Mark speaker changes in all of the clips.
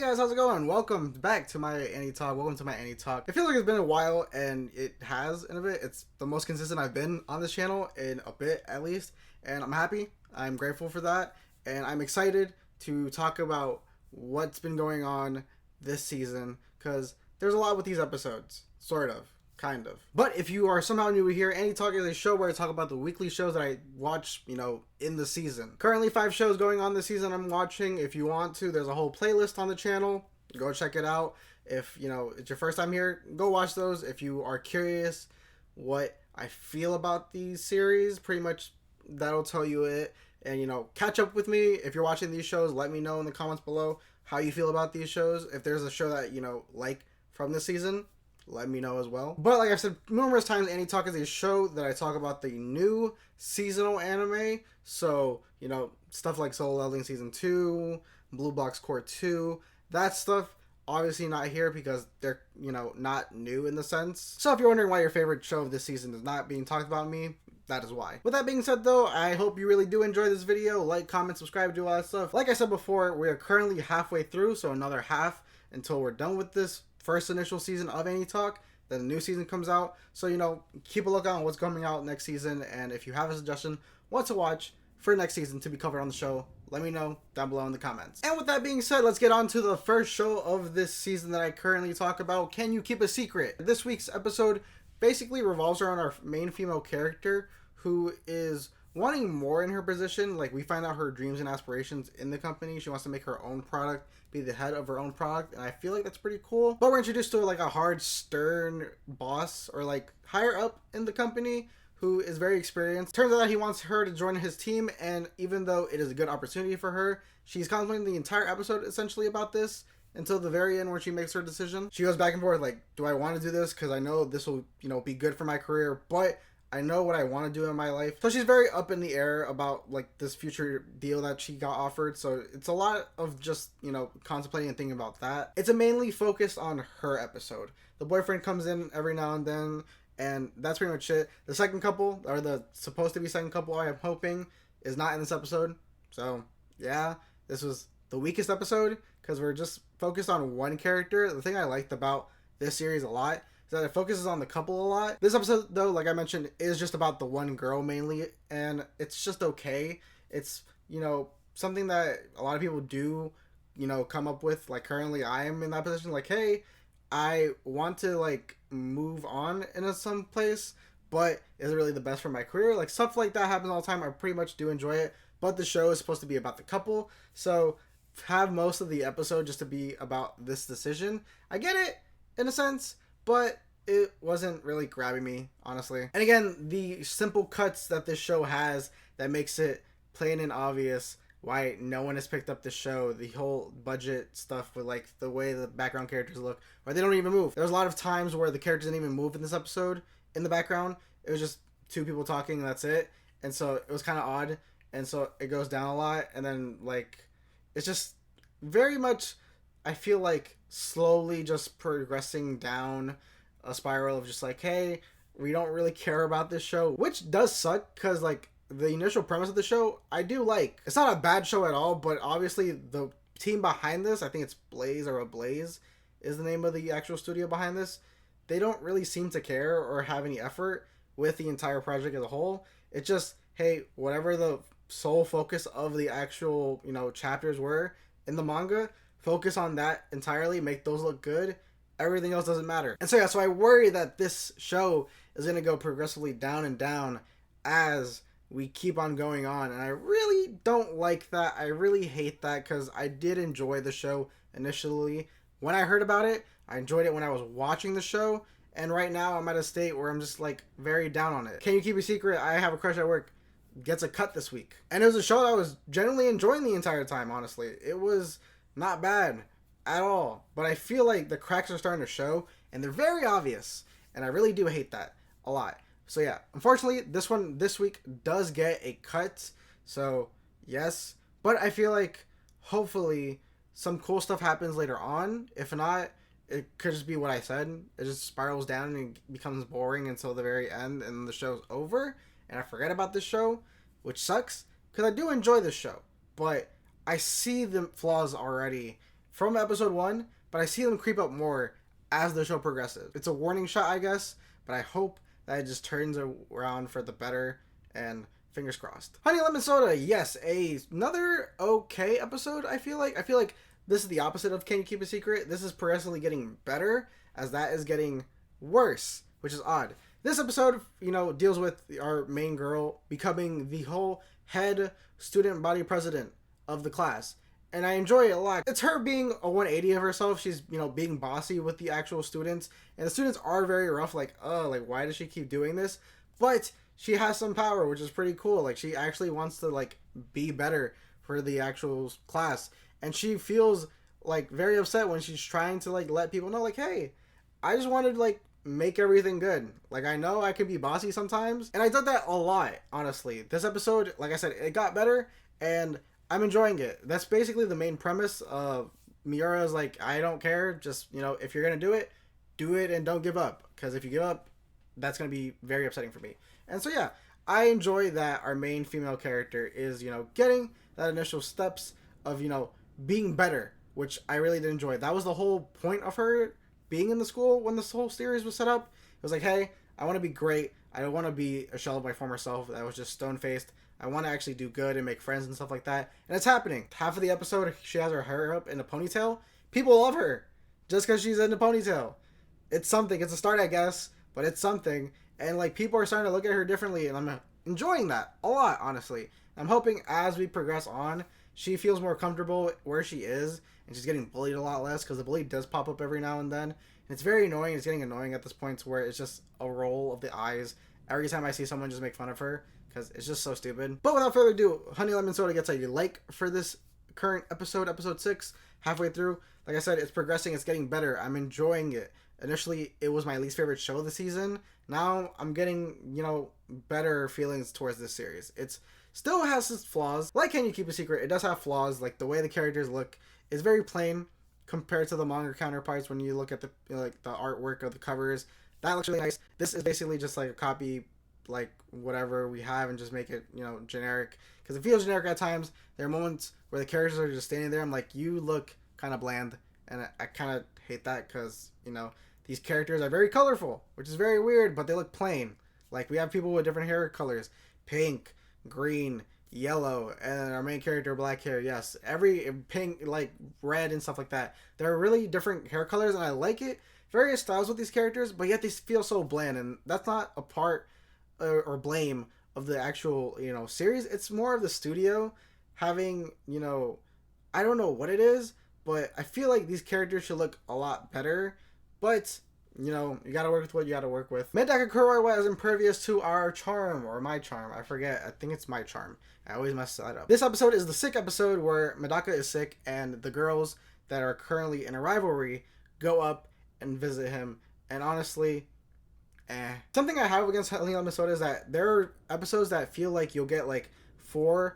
Speaker 1: guys, how's it going? Welcome back to my Annie Talk. Welcome to my Annie Talk. It feels like it's been a while, and it has in a bit. It's the most consistent I've been on this channel in a bit, at least. And I'm happy. I'm grateful for that. And I'm excited to talk about what's been going on this season, because there's a lot with these episodes. Sort of. Kind of. But if you are somehow new here, Annie Talk is a show where I talk about the weekly shows that I watch, in the season. Currently 5 shows going on this season I'm watching. If you want to, there's a whole playlist on the channel. Go check it out. If, it's your first time here, go watch those. If you are curious what I feel about these series, pretty much that'll tell you it. And, catch up with me. If you're watching these shows, let me know in the comments below how you feel about these shows. If there's a show that, like from this season, let me know as well. But like I've said numerous times, Annie Talk is a show that I talk about the new seasonal anime. So, stuff like Solo Leveling Season 2, Blue Box Court 2, that stuff obviously not here because they're, not new in the sense. So if you're wondering why your favorite show of this season is not being talked about me, that is why. With that being said though, I hope you really do enjoy this video. Like, comment, subscribe, do all that stuff. Like I said before, we are currently halfway through, so another half until we're done with this first initial season of Annie Talk. Then the new season comes out. So, keep a lookout on what's coming out next season. And if you have a suggestion, what to watch for next season to be covered on the show, let me know down below in the comments. And with that being said, let's get on to the first show of this season that I currently talk about, Can You Keep a Secret? This week's episode basically revolves around our main female character who is wanting more in her position. Like, we find out her dreams and aspirations in the company. She wants to make her own product, be the head of her own product, and I feel like that's pretty cool. But we're introduced to like a hard, stern boss, or like higher up in the company, who is very experienced. Turns out that he wants her to join his team, and even though it is a good opportunity for her, she's contemplating the entire episode essentially about this until the very end where she makes her decision. She goes back and forth like, do I want to do this? Because I know this will, be good for my career, but I know what I want to do in my life. So she's very up in the air about like this future deal that she got offered. So it's a lot of just, contemplating and thinking about that. It's a mainly focused on her episode. The boyfriend comes in every now and then, and that's pretty much it. The second couple, or the supposed to be second couple, I am hoping, is not in this episode. So yeah, this was the weakest episode because we're just focused on one character. The thing I liked about this series a lot that it focuses on the couple a lot. This episode, though, like I mentioned, is just about the one girl mainly, and it's just okay. It's, something that a lot of people do, come up with. Like, currently I am in that position, like, hey, I want to, like, move on in some place, but is it really the best for my career? Like, stuff like that happens all the time. I pretty much do enjoy it, but the show is supposed to be about the couple, so have most of the episode just to be about this decision. I get it, in a sense, but it wasn't really grabbing me, honestly. And again, the simple cuts that this show has that makes it plain and obvious why no one has picked up this show. The whole budget stuff with like the way the background characters look, or they don't even move. There's a lot of times where the characters didn't even move in this episode in the background. It was just two people talking and that's it. And so it was kind of odd. And so it goes down a lot. And then like, it's just very much, I feel like, slowly just progressing down a spiral of just like, hey, we don't really care about this show, which does suck because like the initial premise of the show I do like. It's not a bad show at all, but obviously the team behind this, I think it's Blaze or Ablaze is the name of the actual studio behind this, they don't really seem to care or have any effort with the entire project as a whole. It's just, hey, whatever the sole focus of the actual chapters were in the manga, focus on that entirely, make those look good. Everything else doesn't matter. And so yeah, so I worry that this show is going to go progressively down and down as we keep on going on. And I really don't like that. I really hate that because I did enjoy the show initially. When I heard about it, I enjoyed it when I was watching the show. And right now I'm at a state where I'm just like very down on it. Can You Keep a Secret? I Have a Crush at Work gets a cut this week. And it was a show that I was genuinely enjoying the entire time, honestly. It was not bad at all, but I feel like the cracks are starting to show and they're very obvious, and I really do hate that a lot. So yeah, unfortunately this one this week does get a cut, so yes, but I feel like hopefully some cool stuff happens later on. If not, it could just be what I said, it just spirals down and becomes boring until the very end and the show's over and I forget about this show, which sucks because I do enjoy this show, but I see the flaws already from episode 1, but I see them creep up more as the show progresses. It's a warning shot, I guess, but I hope that it just turns around for the better, and fingers crossed. Honey Lemon Soda, yes, another okay episode. I feel like this is the opposite of Can You Keep a Secret. This is progressively getting better as that is getting worse, which is odd. This episode, deals with our main girl becoming the whole head student body president of the class. And I enjoy it a lot. It's her being a 180 of herself. She's, being bossy with the actual students. And the students are very rough, why does she keep doing this? But she has some power, which is pretty cool. She actually wants to, be better for the actual class. And she feels, very upset when she's trying to, let people know, hey, I just wanted to, make everything good. I know I can be bossy sometimes. And I did that a lot, honestly. This episode, like I said, it got better. And I'm enjoying it. That's basically the main premise of Miura's I don't care. Just, if you're going to do it and don't give up. Because if you give up, that's going to be very upsetting for me. And so, yeah, I enjoy that our main female character is, getting that initial steps of, being better, which I really did enjoy. That was the whole point of her being in the school when this whole series was set up. It was hey, I want to be great. I don't want to be a shell of my former self that was just stone-faced. I want to actually do good and make friends and stuff like that. And it's happening. Half of the episode, she has her hair up in a ponytail. People love her just because she's in a ponytail. It's something. It's a start, I guess, but it's something. And, people are starting to look at her differently, and I'm enjoying that a lot, honestly. I'm hoping as we progress on, she feels more comfortable where she is, and she's getting bullied a lot less, because the bully does pop up every now and then. And it's very annoying. It's getting annoying at this point to where it's just a roll of the eyes every time I see someone just make fun of her, because it's just so stupid. But without further ado, Honey Lemon Soda gets a like for this current episode 6, halfway through. Like I said, it's progressing, it's getting better. I'm enjoying it. Initially, it was my least favorite show of the season. Now, I'm getting, better feelings towards this series. It still has its flaws. Like Can You Keep a Secret, it does have flaws. The way the characters look is very plain compared to the manga counterparts when you look at the the artwork of the covers. That looks really nice. This is basically just a copy, whatever we have, and just make it, generic. Because it feels generic at times. There are moments where the characters are just standing there. I'm you look kind of bland. And I kind of hate that because, these characters are very colorful, which is very weird, but they look plain. We have people with different hair colors. Pink, green, yellow, and our main character, black hair, yes. Every pink, red and stuff like that. There are really different hair colors, and I like it. Various styles with these characters, but yet they feel so bland, and that's not a part or blame of the actual, series. It's more of the studio having, I don't know what it is, but I feel like these characters should look a lot better. But, you gotta work with what you gotta work with. Medaka Kuroiwa is impervious to our charm, or my charm. I forget. I think it's my charm. I always mess that up. This episode is the sick episode where Medaka is sick, and the girls that are currently in a rivalry go up and visit him. And honestly, something I have against Honey Lemon Soda is that there are episodes that feel like you'll get 4-5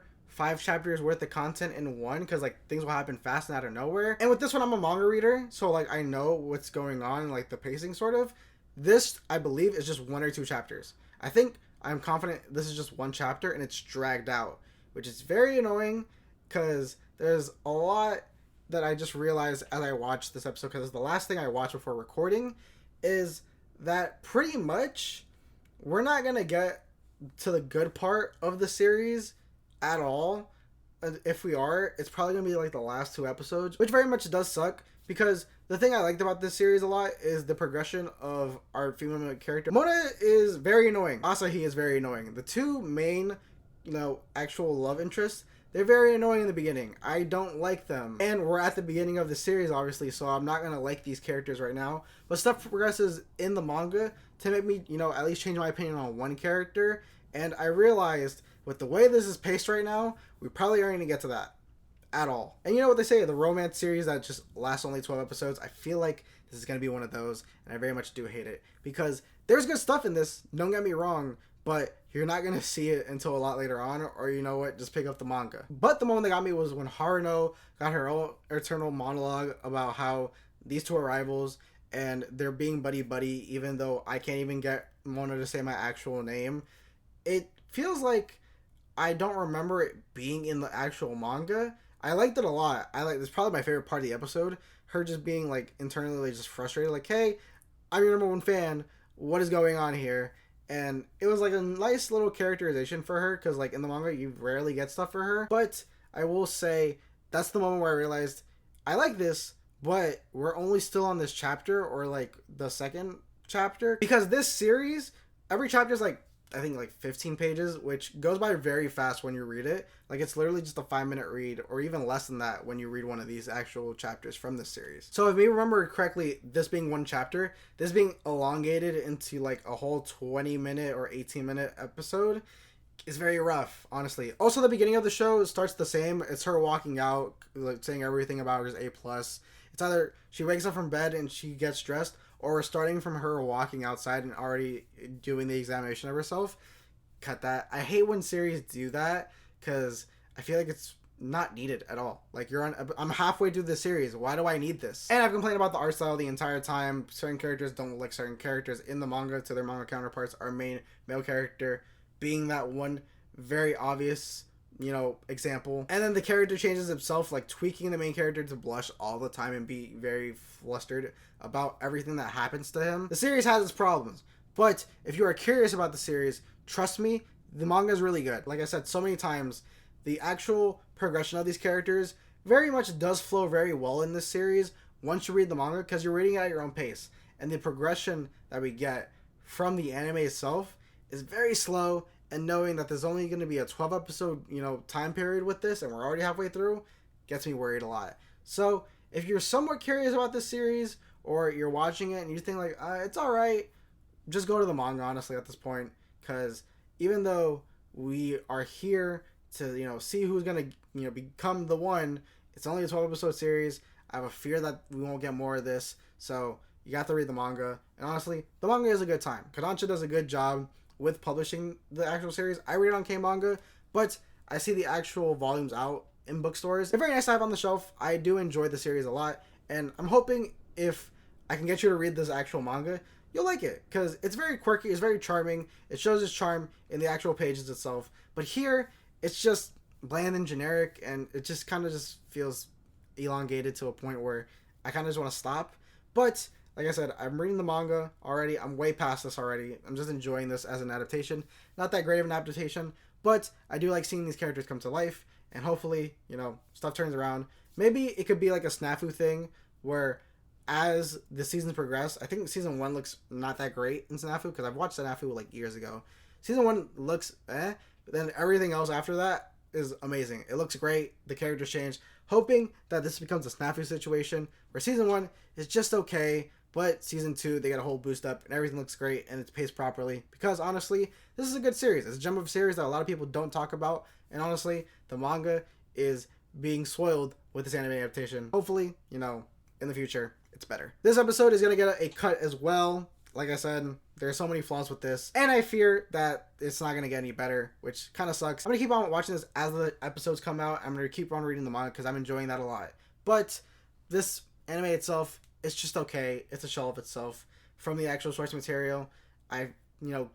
Speaker 1: chapters worth of content in one, because things will happen fast and out of nowhere. And with this one, I'm a manga reader, so I know what's going on, the pacing sort of. This, I believe, is just 1 or 2 chapters. I'm confident this is just 1 chapter and it's dragged out, which is very annoying because there's a lot that I just realized as I watched this episode, because the last thing I watched before recording is that pretty much we're not gonna get to the good part of the series at all. If we are, it's probably gonna be the last 2 episodes, which very much does suck, because the thing I liked about this series a lot is the progression of our female character. Mona is very annoying. Asahi is very annoying. The 2 main, actual love interests, they're very annoying in the beginning. I don't like them. And we're at the beginning of the series, obviously, so I'm not gonna like these characters right now. But stuff progresses in the manga to make me, at least change my opinion on one character. And I realized with the way this is paced right now, we probably aren't going to get to that at all. And you know what they say, the romance series that just lasts only 12 episodes, I feel like this is going to be one of those, and I very much do hate it. Because there's good stuff in this, don't get me wrong, but you're not going to see it until a lot later on, or you know what, just pick up the manga. But the moment that got me was when Haruno got her own eternal monologue about how these 2 are rivals, and they're being buddy-buddy, even though I can't even get Mona to say my actual name. It feels like I don't remember it being in the actual manga. I liked it a lot. It's probably my favorite part of the episode. Her just being like internally just frustrated, like, hey, I'm your number one fan. What is going on here? And it was like a nice little characterization for her because like in the manga you rarely get stuff for her. But I will say that's the moment where I realized I like this, but we're only still on this chapter or like the second chapter because this series, every chapter is like I think like 15 pages, which goes by very fast when you read it. Like it's literally just a 5-minute read or even less than that when you read one of these actual chapters from this series. So if I remember correctly, this being one chapter, this being elongated into like a whole 20-minute or 18-minute episode is very rough, honestly. Also, the beginning of the show starts the same. It's her walking out, like saying everything about her is A+. It's either she wakes up from bed and she gets dressed, or we're starting from her walking outside and already doing the examination of herself. Cut that. I hate when series do that because I feel like it's not needed at all. Like I'm halfway through the series. Why do I need this? And I've complained about the art style the entire time. Certain characters don't look like certain characters in the manga to their manga counterparts. Our main male character being that one very obvious, example. And then the character changes himself, like tweaking the main character to blush all the time and be very flustered about everything that happens to him. The series has its problems, but if you are curious about the series, trust me, the manga is really good. Like I said so many times, the actual progression of these characters very much does flow very well in this series once you read the manga because you're reading it at your own pace. And the progression that we get from the anime itself is very slow, and knowing that there's only going to be a 12 episode, time period with this and we're already halfway through gets me worried a lot. So if you're somewhat curious about this series or you're watching it and you think like, it's all right, just go to the manga, honestly, at this point, because even though we are here to, see who's going to, become the one, it's only a 12 episode series. I have a fear that we won't get more of this. So you got to read the manga. And honestly, the manga is a good time. Kodansha does a good job with publishing the actual series. I read it on K-Manga, but I see the actual volumes out in bookstores. They're very nice to have on the shelf. I do enjoy the series a lot, and I'm hoping if I can get you to read this actual manga, you'll like it, because it's very quirky, it's very charming, it shows its charm in the actual pages itself, but here, it's just bland and generic, and it just kind of just feels elongated to a point where I kind of just want to stop, but like I said, I'm reading the manga already. I'm way past this already. I'm just enjoying this as an adaptation. Not that great of an adaptation, but I do like seeing these characters come to life, and hopefully, stuff turns around. Maybe it could be like a snafu thing where as the seasons progress, I think season 1 looks not that great in snafu because I've watched snafu like years ago. Season 1 looks but then everything else after that is amazing. It looks great. The characters change. Hoping that this becomes a snafu situation where season 1 is just okay, but season 2, they get a whole boost up and everything looks great and it's paced properly. Because honestly, this is a good series. It's a gem of a series that a lot of people don't talk about. And honestly, the manga is being spoiled with this anime adaptation. Hopefully, in the future, it's better. This episode is going to get a cut as well. Like I said, there are so many flaws with this. And I fear that it's not going to get any better, which kind of sucks. I'm going to keep on watching this as the episodes come out. I'm going to keep on reading the manga because I'm enjoying that a lot. But this anime itself, it's just okay. It's a shell of itself from the actual source material. I,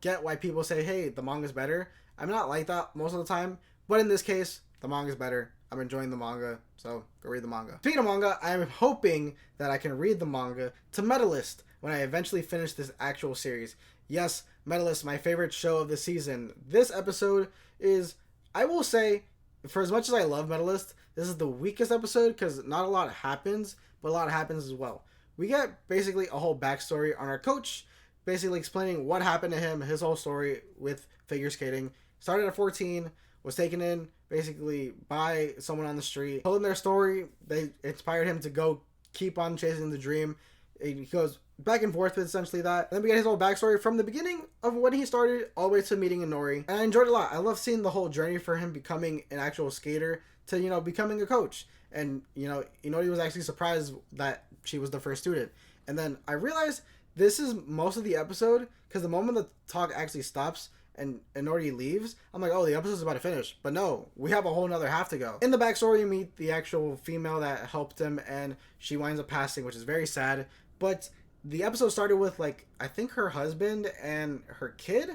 Speaker 1: get why people say, hey, the manga's better. I'm not like that most of the time, but in this case, the manga's better. I'm enjoying the manga, so go read the manga. Speaking of manga, I'm hoping that I can read the manga to Medalist when I eventually finish this actual series. Yes, Medalist, my favorite show of the season. This episode is, I will say, for as much as I love Medalist, this is the weakest episode because not a lot happens, but a lot happens as well. We get basically a whole backstory on our coach, basically explaining what happened to him, his whole story with figure skating. Started at 14, was taken in basically by someone on the street, told him their story. They inspired him to go keep on chasing the dream. He goes back and forth with essentially that. And then we get his whole backstory from the beginning of when he started all the way to meeting Inori. And I enjoyed it a lot. I love seeing the whole journey for him becoming an actual skater to, becoming a coach. And, Inori was actually surprised that she was the first student. And then I realized this is most of the episode because the moment the talk actually stops and Inori leaves, I'm like, oh, the episode's about to finish. But no, we have a whole nother half to go. In the backstory, you meet the actual female that helped him, and she winds up passing, which is very sad. But the episode started with, I think her husband and her kid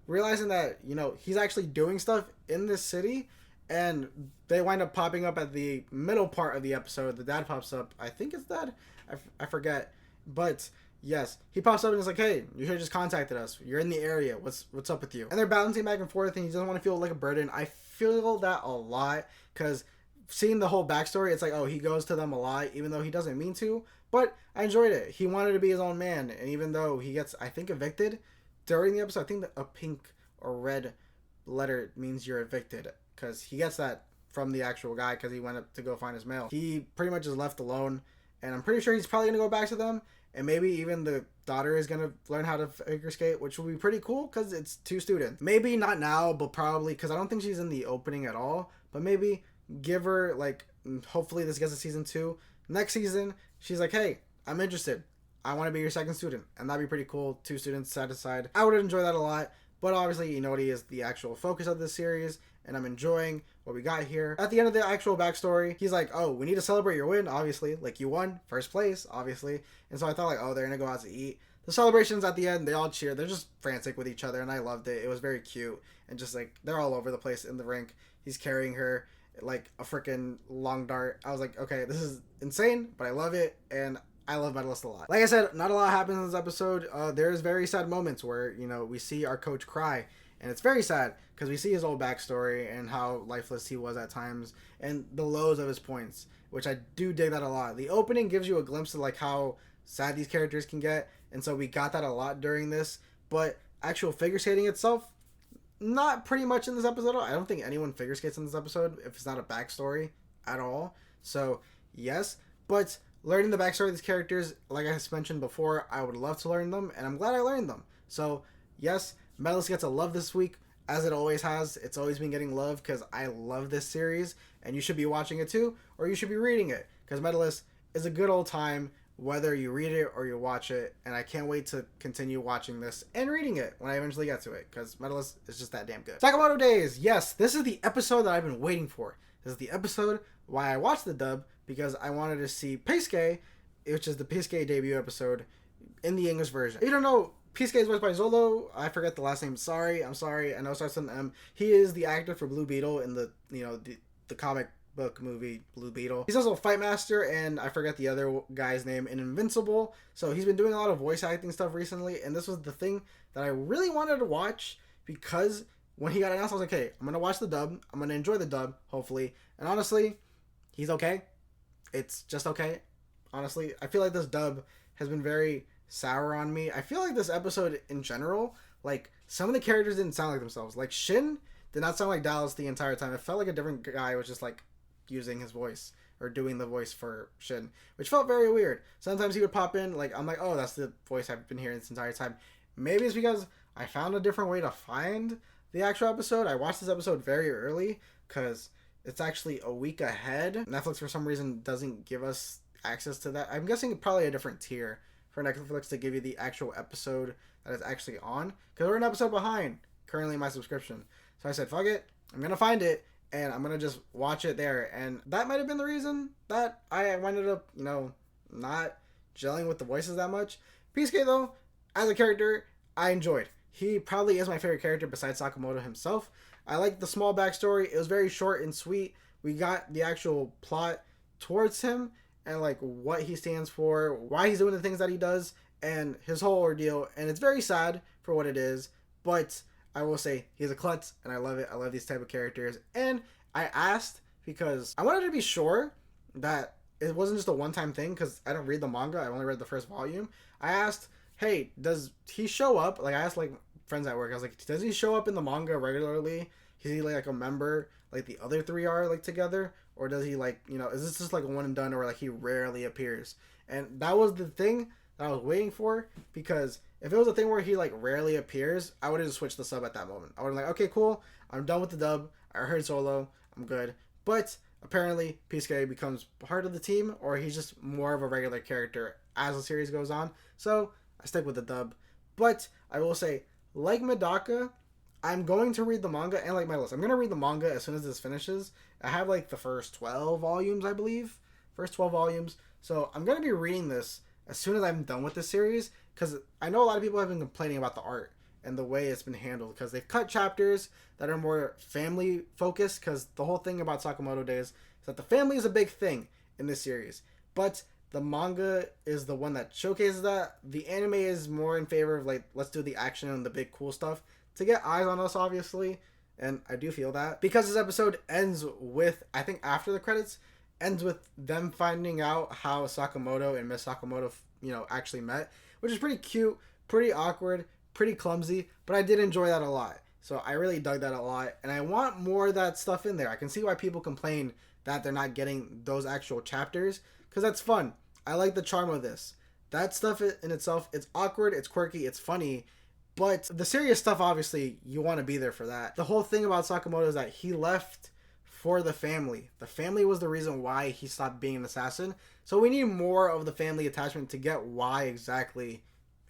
Speaker 1: realizing that, he's actually doing stuff in this city, and they wind up popping up at the middle part of the episode. The dad pops up. I think it's dad. I forget. But yes, he pops up and is like, hey, you should have just contacted us. You're in the area. What's up with you? And they're bouncing back and forth, and he doesn't want to feel like a burden. I feel that a lot because seeing the whole backstory, it's like, oh, he goes to them a lot, even though he doesn't mean to. But I enjoyed it. He wanted to be his own man, and even though he gets, I think, evicted during the episode, I think that a pink or red letter means you're evicted, because he gets that from the actual guy because he went up to go find his mail. He pretty much is left alone, and I'm pretty sure he's probably going to go back to them, and maybe even the daughter is going to learn how to figure skate, which will be pretty cool because it's 2 students. Maybe not now, but probably, because I don't think she's in the opening at all, but maybe give her, like, hopefully this gets to season 2. Next season, she's like, hey, I'm interested. I want to be your second student, and that'd be pretty cool. 2 students side to side. I would enjoy that a lot, but obviously, Inori is the actual focus of this series, and I'm enjoying what we got here. At the end of the actual backstory, he's like, oh, we need to celebrate your win, obviously. Like, you won, first place, obviously. And so I thought, like, oh, they're going to go out to eat. The celebrations at the end, they all cheer. They're just frantic with each other, and I loved it. It was very cute, and just, like, they're all over the place in the rink. He's carrying her like a freaking long dart. I was like, okay, this is insane, but I love it, and I love Medalist a lot. Like I said, not a lot happens in this episode. There's very sad moments where, you know, we see our coach cry, and it's very sad because we see his old backstory and how lifeless he was at times and the lows of his points, which I do dig that a lot. The opening gives you a glimpse of like how sad these characters can get, and so we got that a lot during this, but actual figure skating itself, not pretty much in this episode. I don't think anyone figure skates in this episode if it's not a backstory at all. So yes, but learning the backstory of these characters, like I mentioned before, I would love to learn them, and I'm glad I learned them. So yes, Medalist gets a love this week, as it always has. It's always been getting love because I love this series, and you should be watching it too, or you should be reading it, because Medalist is a good old time whether you read it or you watch it, and I can't wait to continue watching this and reading it when I eventually get to it, because Medalist is just that damn good. Sakamoto Days, yes, this is the episode that I've been waiting for. This is the episode why I watched the dub, because I wanted to see Peisuke, which is the Peisuke debut episode, in the English version. If you don't know, Peisuke is voiced by Zolo. I forget the last name. I'm sorry. I know it starts with an M. He is the actor for Blue Beetle in the comic book movie Blue Beetle. He's also a fight master, and I forget the other guy's name in Invincible. So he's been doing a lot of voice acting stuff recently, and this was the thing that I really wanted to watch, because when he got announced, I was like, hey, I'm gonna watch the dub. I'm gonna enjoy the dub, hopefully. And honestly, he's okay. It's just okay. Honestly, I feel like this dub has been very sour on me. I feel like this episode in general, like, some of the characters didn't sound like themselves. Like, Shin did not sound like Dallas the entire time. It felt like a different guy was just like using his voice or doing the voice for Shin, which felt very weird. Sometimes he would pop in, like, I'm like, oh, that's the voice I've been hearing this entire time. Maybe it's because I found a different way to find the actual episode. I watched this episode very early because it's actually a week ahead. Netflix for some reason doesn't give us access to that. I'm guessing probably a different tier for Netflix to give you the actual episode that is actually on, because we're an episode behind currently in my subscription. So I said, fuck it, I'm gonna find it, and I'm gonna just watch it there. And that might have been the reason that I ended up, not gelling with the voices that much. Peisuke, though, as a character, I enjoyed. He probably is my favorite character besides Sakamoto himself. I like the small backstory. It was very short and sweet. We got the actual plot towards him and like what he stands for, why he's doing the things that he does, and his whole ordeal. And it's very sad for what it is, but I will say he's a klutz, and I love it. I love these type of characters. And I asked because I wanted to be sure that it wasn't just a one-time thing, because I don't read the manga. I only read the first volume. I asked, hey, does he show up? Like, I asked like friends at work. I was like, does he show up in the manga regularly? Is he like a member like the other 3 are like together? Or does he like, is this just like a one and done, or like he rarely appears? And that was the thing that I was waiting for, because if it was a thing where he like rarely appears, I would have just switched the sub at that moment. I would have been like, okay, cool, I'm done with the dub. I heard solo, I'm good. But apparently Peisuke becomes part of the team, or he's just more of a regular character as the series goes on. So I stick with the dub. But I will say, like Medaka, I'm going to read the manga, and like Medalist, I'm going to read the manga as soon as this finishes. I have like the first 12 volumes, I believe. First 12 volumes. So I'm going to be reading this as soon as I'm done with this series, because I know a lot of people have been complaining about the art. and the way it's been handled, because they've cut chapters that are more family focused, because the whole thing about Sakamoto Days is that the family is a big thing in this series, but the manga is the one that showcases that. The anime is more in favor of like, let's do the action and the big cool stuff to get eyes on us, obviously, and I do feel that, because this episode ends with, I think after the credits, ends with them finding out how Sakamoto and Miss Sakamoto, actually met, which is pretty cute, pretty awkward, pretty clumsy, but I did enjoy that a lot. So I really dug that a lot, and I want more of that stuff in there. I can see why people complain that they're not getting those actual chapters, because that's fun. I like the charm of this. That stuff in itself, it's awkward, it's quirky, it's funny, but the serious stuff, obviously, you want to be there for that. The whole thing about Sakamoto is that he left for the family. The family was the reason why he stopped being an assassin. So we need more of the family attachment to get why exactly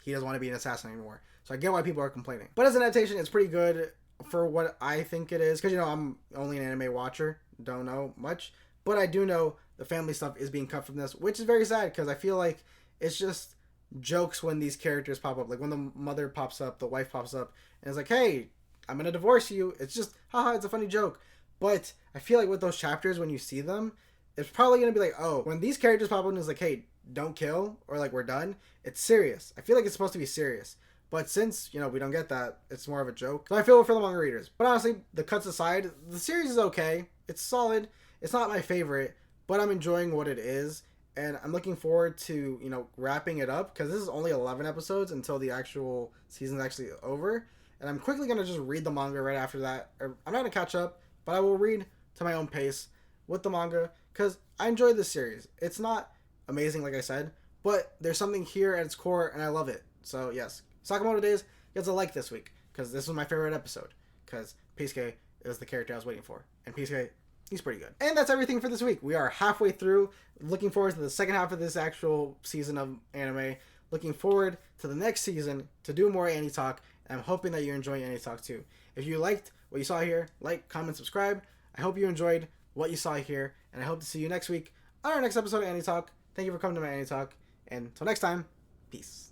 Speaker 1: he doesn't want to be an assassin anymore. So I get why people are complaining. But as an adaptation, it's pretty good for what I think it is. Because, I'm only an anime watcher. Don't know much. But I do know the family stuff is being cut from this, which is very sad, because I feel like it's just jokes when these characters pop up. Like when the mother pops up, the wife pops up, and it's like, hey, I'm going to divorce you. It's just, haha, it's a funny joke. But I feel like with those chapters, when you see them, it's probably going to be like, oh, when these characters pop up and it's like, hey, don't kill, or like, we're done, it's serious. I feel like it's supposed to be serious. But since, we don't get that, it's more of a joke. So I feel it for the manga readers. But honestly, the cuts aside, the series is okay. It's solid. It's not my favorite, but I'm enjoying what it is. And I'm looking forward to, wrapping it up, because this is only 11 episodes until the actual season's actually over. And I'm quickly going to just read the manga right after that. I'm not going to catch up, but I will read to my own pace with the manga, because I enjoyed this series. It's not amazing, like I said, but there's something here at its core, and I love it. So yes, Sakamoto Days gets a like this week, because this was my favorite episode, because Pisuke is the character I was waiting for, and Pisuke, he's pretty good. And that's everything for this week. We are halfway through. Looking forward to the second half of this actual season of anime. Looking forward to the next season to do more Annie Talk, and I'm hoping that you're enjoying Annie Talk too. If you liked what you saw here, like, comment, subscribe. I hope you enjoyed what you saw here, and I hope to see you next week on our next episode of Annie Talk. Thank you for coming to my Annie Talk, and until next time, peace.